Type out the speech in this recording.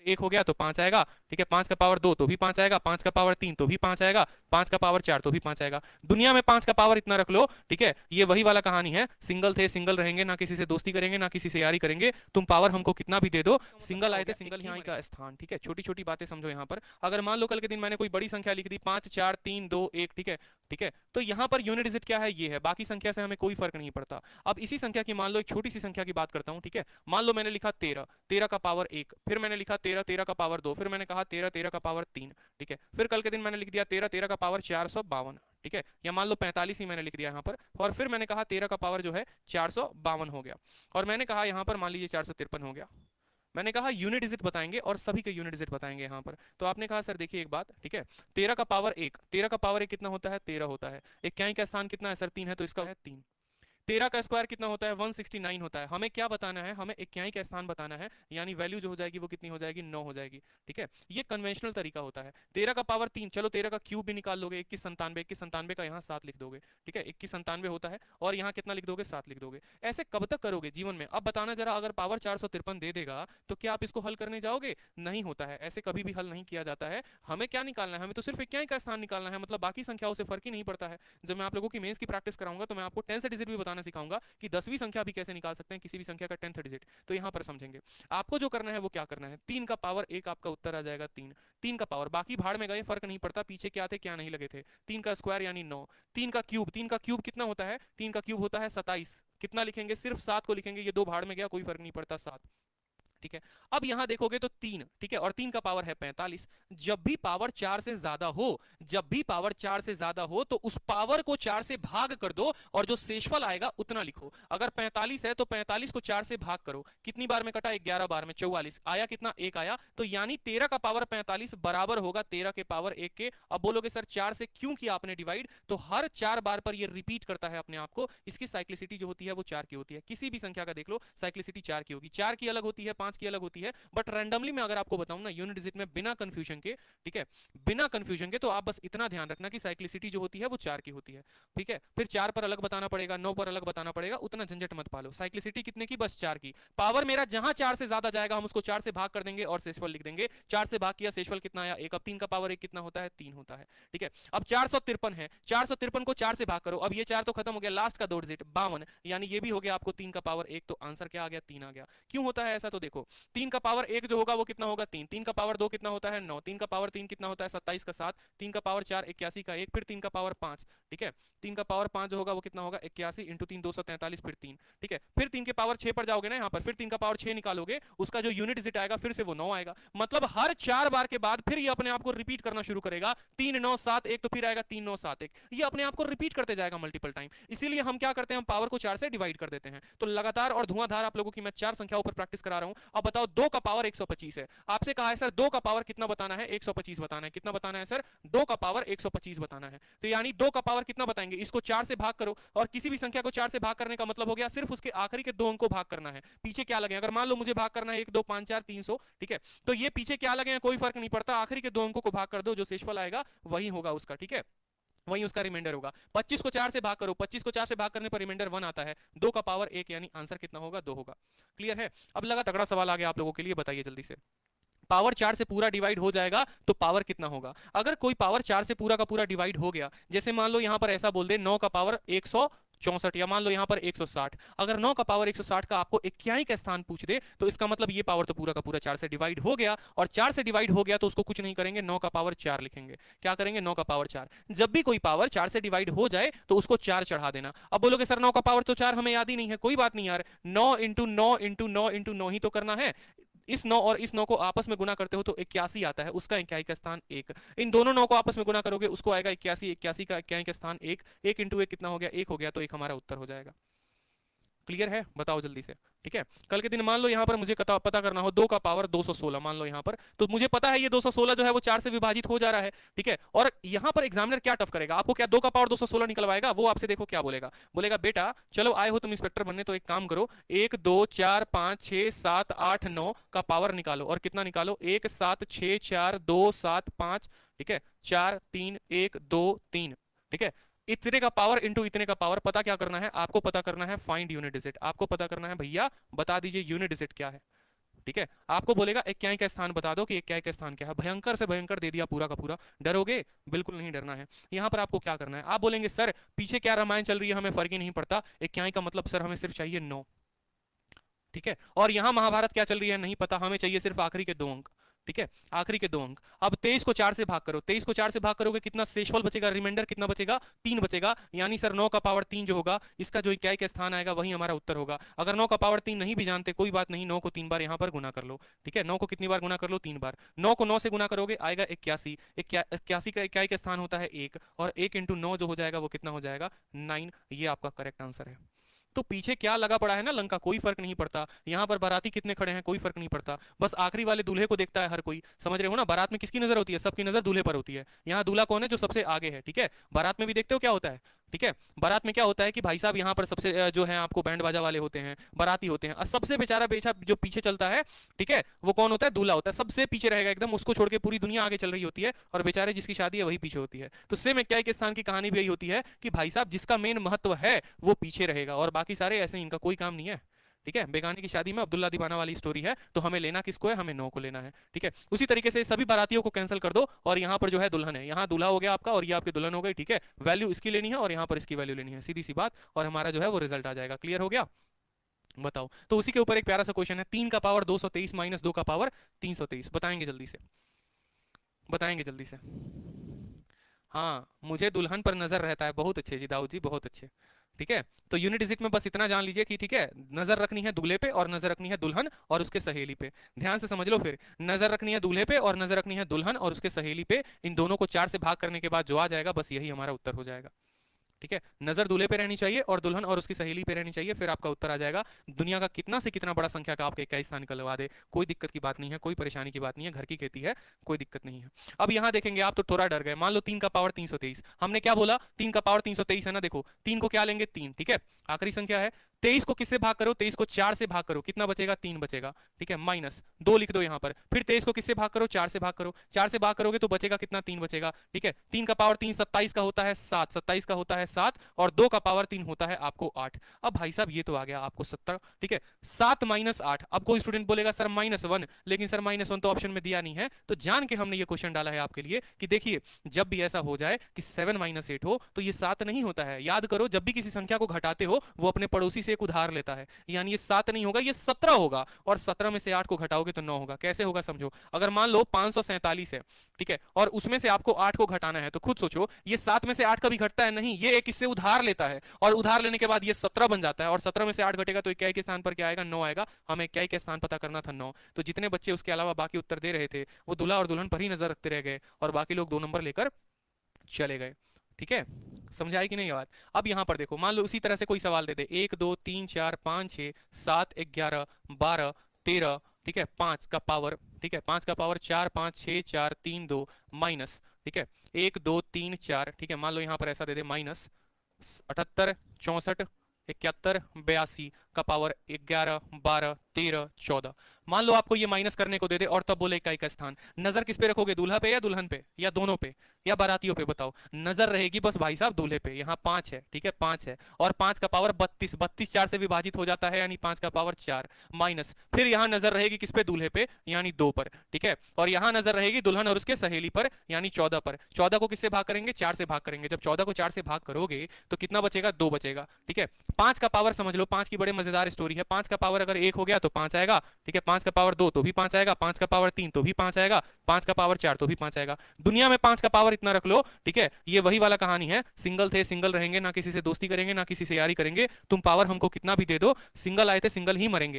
1 हो गया तो 5 आएगा, ठीक है। 5 का पावर 2 तो भी 5 आएगा, 5 का पावर 3 तो भी 5 आएगा, 5 का पावर 4 तो भी 5 आएगा। दुनिया में 5 का पावर इतना रख लो, ठीक है। ये वही वाला कहानी है, सिंगल थे सिंगल रहेंगे, ना किसी से दोस्ती करेंगे ना किसी से यारी करेंगे, तुम पावर हमको कितना भी दे दो, सिंगल आए थे सिंगल ही का स्थान, ठीक है। छोटी छोटी बातें समझो यहाँ पर। अगर मान लो कल के दिन मैंने कोई बड़ी संख्या लिख दी 5 4 3 2 1, ठीक है, ठीक है, तो यहाँ पर यूनिट डिजिट क्या है, ये है, बाकी संख्या से हमें कोई फर्क नहीं पड़ता। अब इसी संख्या की मान लो एक छोटी सी संख्या की बात करता हूँ, ठीक है। मान लो मैंने लिखा 13, 13 का पावर 1, फिर मैंने लिखा 13, 13 का पावर 2, फिर मैंने कहा 13, 13 का पावर 3, ठीक है। फिर कल के दिन मैंने लिख दिया 13, 13 का पावर 452, ठीक है, या मान लो 45 ही मैंने लिख दिया यहाँ पर, और फिर मैंने कहा 13 का पावर जो है 452 हो गया, और मैंने कहा यहाँ पर मान लीजिए 453 हो गया। मैंने कहा यूनिट डिजिट बताएंगे और सभी के यूनिट डिजिट बताएंगे यहाँ पर। तो आपने कहा सर देखिए एक बात, ठीक है, 13 का पावर 1, 13 का पावर 1 कितना होता है, 13 होता है। इक्याई का स्थान कितना है सर, 3 है, तो इसका है 3। 13 का स्क्वायर कितना होता है, 169 होता है। हमें क्या बताना है, हमें इक्याई का स्थान बताना है, यानी वैल्यू जो हो जाएगी वो कितनी हो जाएगी, 9 हो जाएगी, ठीक है। ये कन्वेंशनल तरीका होता है। 13 का पावर 3, चलो 13 का क्यूब भी निकाल लोगे, 2197, 2197 का यहाँ 7 लिख दोगे, ठीक है, 2197 होता है, और यहाँ कितना लिख दोगे, 7 लिख दोगे। ऐसे कब तक करोगे जीवन में। अब बताना जरा, अगर पावर 453 दे देगा तो क्या आप इसको हल करने जाओगे, नहीं होता है, ऐसे कभी भी हल नहीं किया जाता है। हमें क्या निकालना है, हमें तो सिर्फ इक्याई का स्थान निकालना है, मतलब बाकी संख्याओं से फर्क ही नहीं पड़ता है। जब मैं आप लोगों की मेंस की प्रैक्टिस कराऊंगा तो मैं आपको 10 से डिजिट भी बताना सिखाऊंगा कि 10वीं संख्या भी कैसे निकाल सकते हैं, किसी भी संख्या का 10th डिजिट, तो यहां पर समझेंगे। आपको जो करना है वो क्या करना है, 3 का पावर 1 आपका उत्तर आ जाएगा 3। 3 का पावर, बाकी भाड़ में गए, फर्क नहीं पड़ता पीछे क्या थे क्या नहीं लगे थे। 3 का स्क्वायर यानी 9। 3 का क्यूब, 3 का क्यूब कितना होता है, 3 का क्यूब होता है 27। कितना लिखेंगे, सिर्फ 7 को लिखेंगे, ये 2 भाड़ में गया, कोई फर्क नहीं पड़ता, 7, ठीक है। अब यहां देखोगे तो 3, ठीक है, और 3 का पावर है 45। जब भी पावर 4 से ज्यादा हो, जब भी पावर 4 से ज्यादा हो तो उस पावर को 4 से भाग कर दो और जो शेषफल आएगा उतना लिखो। अगर 45 है तो 45 को 4 से भाग करो, कितनी बार में कटा, 11 बार में, 44 आया, कितना, 1 आया, तो यानी 13 का पावर 45 बराबर होगा 13 के पावर 1 के। अब बोलोगे सर 4 से क्यों किया आपने डिवाइड, तो हर 4 बार पर ये रिपीट करता है अपने आप को, इसकी साइक्लिसिटी जो होती है वो 4 की होती है। किसी भी संख्या का देख लो, साइक्लिसिटी 4 की होगी, 4 की अलग होती है, 5 की अलग होती है, बट रैंडमली मैं अगर आपको बताऊं ना यूनिट डिजिट में, बिना कंफ्यूजन के, ठीक है, बिना कंफ्यूजन के, तो आप बस इतना ध्यान रखना कि साइक्लिसिटी जो होती है वो 4 की होती है, ठीक है। फिर 4 पर अलग बताना पड़ेगा, 9 पर अलग बताना पड़ेगा, उतना झंझट मत पालो। साइक्लिसिटी कितने की, बस 4 की। पावर मेरा जहां 4 से ज्यादा जाएगा हम उसको 4 से भाग कर देंगे और शेषफल लिख देंगे। 4 से भाग किया, शेषफल कितना आया, 1। अब 3 का पावर 1 कितना होता है, 3 होता है, ठीक है। अब 453 है, 453 को 4 से भाग करो, अब ये 4 तो खत्म हो गया, लास्ट का 2 डिजिट 52, यानी ये भी हो गया आपको 3 का पावर 1, तो आंसर क्या आ गया, 3 आ गया। क्यों होता है ऐसा, तो देखो 3 का पावर 1 जो होगा वो कितना होगा, 3। 3 का पावर 2 कितना होता है, 9। 3 का पावर 3 कितना होता है, 27 का 7। 3 का पावर 4 81 का 1, फिर 3 का पावर 5, ठीक है। 3 का पावर 5 जो होगा वो कितना होगा, 81 इंटू 3 243, फिर 3, ठीक है। फिर 3 के पावर 6 पर जाओगे ना यहाँ पर, फिर 3 का पावर 6 निकालोगे, उसका जो यूनिट डिजिट आएगा फिर से वो 9 आएगा। मतलब हर 4 बार के बाद फिर ये अपने आप को रिपीट करना शुरू करेगा, 3 9 7 1, तो फिर आएगा 3 9 7 1, ये अपने आप को रिपीट करते जाएगा मल्टीपल टाइम। इसीलिए हम क्या करते हैं, हम पावर को 4 से डिवाइड कर देते हैं। तो लगातार और धुआंधार आप लोगों की मैं 4 संख्याओं पर प्रैक्टिस करा रहा हूं। अब बताओ 2 का पावर 125 है, आपसे कहा है सर 2 का पावर कितना बताना है, 125 बताना है। कितना बताना है सर, 2 का पावर 125 बताना है। तो यानी 2 का पावर कितना बताएंगे, इसको 4 से भाग करो, और किसी भी संख्या को 4 से भाग करने का मतलब हो गया सिर्फ उसके आखिरी के 2 अंक को भाग करना है, पीछे क्या लगे। अगर मान लो मुझे भाग करना है 1 2 5 4 300, ठीक है, तो ये पीछे क्या लगे कोई फर्क नहीं पड़ता, आखिरी के 2 अंकों को भाग कर दो, जो शेषफल आएगा वही होगा उसका, ठीक है, वही उसका रिमाइंडर होगा। 25 को 4 से भाग करो, 25 को 4 से भाग करने पर रिमाइंडर 1 आता है, 2 का पावर 1, यानी आंसर कितना होगा, 2 होगा। क्लियर है। अब लगा तगड़ा सवाल आ गया आप लोगों के लिए, बताइए जल्दी से, पावर 4 से पूरा डिवाइड हो जाएगा तो पावर कितना होगा। अगर कोई पावर 4 से पूरा का पूरा डिवाइड हो गया, जैसे मान लो यहां पर ऐसा बोल दे 9 का पावर 164, या मान लो यहां पर 160, अगर 9 का पावर 160 का आपको इक्याई का स्थान पूछ दे तो इसका मतलब ये पावर तो पूरा का पूरा 4 से डिवाइड हो गया, और 4 से डिवाइड हो गया तो उसको कुछ नहीं करेंगे, 9 का पावर 4 लिखेंगे। क्या करेंगे, 9 का पावर 4। जब भी कोई पावर 4 से डिवाइड हो जाए तो उसको 4 चढ़ा देना। अब बोलोगे सर 9 का पावर तो 4 हमें याद ही नहीं है, कोई बात नहीं यार, 9 इंटू 9 इंटू 9 इंटू 9 ही तो करना है। इस 9 और इस 9 को आपस में गुना करते हो तो 81 आता है, उसका इक्याई का स्थान 1। इन दोनों 9 को आपस में गुना करोगे उसको आएगा 81, 81 का इक्याई का स्थान 1। 1 इंटू 1 कितना हो गया, 1 हो गया, तो 1 हमारा उत्तर हो जाएगा। क्लियर है, बताओ जल्दी से, ठीक है। कल के दिन मान लो यहां पर मुझे पता करना हो 2 का पावर 216, मान लो यहां पर, तो मुझे पता है ये 216 जो है वो 4 से विभाजित हो जा रहा है, ठीक है। और यहां पर एग्जामिनर क्या टफ करेगा आपको, क्या 2 का पावर 216 निकलवाएगा, वो आपसे देखो क्या बोलेगा, बोलेगा बेटा चलो आए हो तुम इंस्पेक्टर बनने, तो एक काम करो 1 2 4 5 6 7 8 9 का पावर निकालो, और कितना निकालो, 1 7 6 4 2 7 5, ठीक है, 4 3 1 2 3, ठीक है। इतने का पावर इंटू इतने का पावर, पता क्या करना है आपको, पता करना है फाइंड यूनिट डिजिट। आपको पता करना है भैया, बता दीजिए यूनिट डिजिट क्या है। ठीक है, आपको बोलेगा इक्याई का स्थान बता दो कि इक्याई का स्थान क्या है। भयंकर से भयंकर दे दिया पूरा का पूरा, डरोगे? बिल्कुल नहीं डरना है। यहाँ पर आपको क्या करना है, आप बोलेंगे सर पीछे क्या रामायण चल रही है हमें फर्क ही नहीं पड़ता, इक्याई का मतलब सर हमें सिर्फ चाहिए 9, ठीक है, और यहां महाभारत क्या चल रही है नहीं पता, हमें चाहिए सिर्फ आखिरी के 2 अंक, ठीक है, आखिरी के 2 अंक। अब 23 को 4 से भाग करो, 23 को 4 से भाग करोगे कितना शेषफल बचेगा, रिमाइंडर कितना बचेगा, 3 बचेगा, यानी सर 9 का पावर 3 जो होगा इसका जो इकाई का स्थान आएगा वही हमारा उत्तर होगा। अगर 9 का पावर 3 नहीं भी जानते कोई बात नहीं, 9 को 3 बार यहां पर गुना कर लो, ठीक है, 9 को कितनी बार गुना कर लो, 3 बार। 9 को 9 से गुना करोगे आएगा 81, 81 का इकाई का स्थान होता है 1, और 1 इंटू 9 जो हो जाएगा वो कितना हो जाएगा, 9। ये आपका करेक्ट आंसर है। तो पीछे क्या लगा पड़ा है ना लंका, कोई फर्क नहीं पड़ता, यहाँ पर बाराती कितने खड़े हैं कोई फर्क नहीं पड़ता, बस आखिरी वाले दूल्हे को देखता है हर कोई, समझ रहे हो ना। बारात में किसकी नजर होती है, सबकी नजर दूल्हे पर होती है। यहाँ दूल्हा कौन है, जो सबसे आगे है, ठीक है। बारात में भी देखते हो क्या होता है, ठीक है, बारात में क्या होता है कि भाई साहब यहाँ पर सबसे जो है आपको बैंड बाजा वाले होते हैं, बाराती होते हैं, और सबसे बेचारा बेचा जो पीछे चलता है, ठीक है, वो कौन होता है, दूल्हा होता है, सबसे पीछे रहेगा एकदम, उसको छोड़ के पूरी दुनिया आगे चल रही होती है, और बेचारे जिसकी शादी है वही पीछे होती है। तो सेम इक्याई के स्थान की कहानी भी यही होती है कि भाई साहब जिसका मेन महत्व है वो पीछे रहेगा, और बाकी सारे ऐसे इनका कोई काम नहीं है, ठीक है। बेगाने की शादी में अब्दुल्ला दीवाना वाली स्टोरी है, तो हमें लेना किसको है, हमें 9 को लेना है, ठीक है। उसी तरीके से सभी बारातियों को कैंसिल कर दो, और यहाँ पर जो है दुल्हन है, यहाँ दूल्हा हो गया आपका और ये आपकी दुल्हन हो गई, ठीक है। वैल्यू इसकी लेनी है और यहाँ पर इसकी वैल्यू लेनी है, सीधी सी बात, और हमारा जो है वो रिजल्ट आ जाएगा। क्लियर हो गया, बताओ। तो उसी के ऊपर एक प्यारा सा क्वेश्चन है, 3 का पावर 223 माइनस 2 का पावर 323, बताएंगे जल्दी से, बताएंगे जल्दी से। हाँ, मुझे दुल्हन पर नजर रहता है, बहुत अच्छे जी दाऊद जी, बहुत अच्छे, ठीक है। तो यूनिट डिजिट में बस इतना जान लीजिए कि ठीक है, नजर रखनी है दूल्हे पे और नजर रखनी है दुल्हन और उसके सहेली पे। ध्यान से समझ लो, फिर नजर रखनी है दूल्हे पे और नजर रखनी है दुल्हन और उसके सहेली पे। इन दोनों को 4 से भाग करने के बाद जो आ जाएगा बस यही हमारा उत्तर हो जाएगा, ठीक है। नजर दूल्हे पे रहनी चाहिए और दुल्हन और उसकी सहेली पे रहनी चाहिए, फिर आपका उत्तर आ जाएगा। दुनिया का कितना से कितना बड़ा संख्या का आपके इक्कीस स्थान निकलवा दे, कोई दिक्कत की बात नहीं है, कोई परेशानी की बात नहीं है, घर की खेती है, कोई दिक्कत नहीं है। अब यहाँ देखेंगे आप तो थोड़ा डर गए, मान लो 3 का पावर 323, हमने क्या बोला, 3 का पावर 323 है ना, देखो 3 को क्या लेंगे 3, ठीक है, आखिरी संख्या है। 23 को किससे भाग करो, 23 को 4 से भाग करो, कितना बचेगा, 3 बचेगा, ठीक है, माइनस 2 लिख दो यहाँ पर। फिर 23 को किससे भाग करो, 4 से भाग करो, 4 से भाग करोगे तो बचेगा कितना, 3 बचेगा, ठीक है। 3 का पावर 3 27 का होता है 7, 27 का होता है 7, और 2 का पावर 3 होता है आपको 8। अब भाई साहब ये तो आ गया आपको 70, ठीक है, 7 माइनस 8। अब कोई स्टूडेंट बोलेगा सर -1, लेकिन सर -1 तो ऑप्शन में दिया नहीं है, तो जान के हमने ये क्वेश्चन डाला है आपके लिए कि देखिए जब भी ऐसा हो जाए कि 7 माइनस 8 हो तो ये 7 नहीं होता है। याद करो, जब भी किसी संख्या को घटाते हो वो अपने पड़ोसी से एक उधार लेता है, यानी ये 7 नहीं होगा, ये 17 होगा, और 17 में से 8 को घटाओगे तो 9 होगा। कैसे होगा समझो, अगर मान लो 547 है, ठीक है, और उसमें से आपको 8 को घटाना है, तो खुद सोचो ये 7 में से 8 कभी घटता है नहीं, ये एक इससे उधार लेता है, और उधार लेने के बाद ये 17 बन जाता है, और 17 में से 8 घटेगा तो इक्याई के स्थान पर क्या आएगा, 9 आएगा। हमें इक्याई के स्थान पता करना था 9। तो जितने बच्चे उसके अलावा बाकी उत्तर दे रहे थे वो दूल्हा और दुल्हन पर ही नजर रखते रह गए, और बाकी लोग 2 नंबर लेकर चले गए, ठीक है। समझाई कि नहीं बात। अब यहां पर देखो, मान लो उसी तरह से कोई सवाल दे दे, 1 2 3 4 5 6 7 11 12 13, ठीक है, 5 का पावर, ठीक है, 5 का पावर 4 5 6 4 3 2 माइनस, ठीक है, 1 2 3 4, ठीक है, मान लो यहां पर ऐसा दे दे माइनस 78 64 71 82 का पावर 11 12 13 14। मान लो आपको ये माइनस करने को दे दे और तब बोले इकाई का स्थान, नजर किस पे रखोगे, दूल्हा पे या दुल्हन पे या दोनों पे या बारातियों पे, बताओ। नजर रहेगी बस भाई साहब दूल्हे पे, यहाँ 5 है, ठीक है, 5 है, और 5 का पावर 32, 32 4 से विभाजित हो जाता है, यानी 5 का पावर 4 माइनस, फिर यहाँ नजर रहेगी किस पे, दूल्हे पे, यानी 2 पर, ठीक है, और यहाँ नजर रहेगी दुल्हन और उसके सहेली पर, यानी 14 पर। 14 को किससे भाग करेंगे, 4 से भाग करेंगे, जब 14 को 4 से भाग करोगे तो कितना बचेगा, 2 बचेगा, ठीक है। 5 का पावर समझ लो, 5 की बड़े मजेदार स्टोरी है, 5 का पावर अगर 1 हो गया तो 5 आएगा, ठीक है, 5 का पावर 2 तो भी 5 आएगा, 5 का पावर 3 तो भी 5 आएगा, 5 का पावर 4 तो भी 5 आएगा। दुनिया में 5 का पावर इतना रख लो, ठीक है, ये वही वाला कहानी है, सिंगल थे सिंगल रहेंगे, ना किसी से दोस्ती करेंगे ना किसी से यारी करेंगे, तुम पावर हमको कितना भी दे दो, सिंगल आए थे सिंगल ही मरेंगे।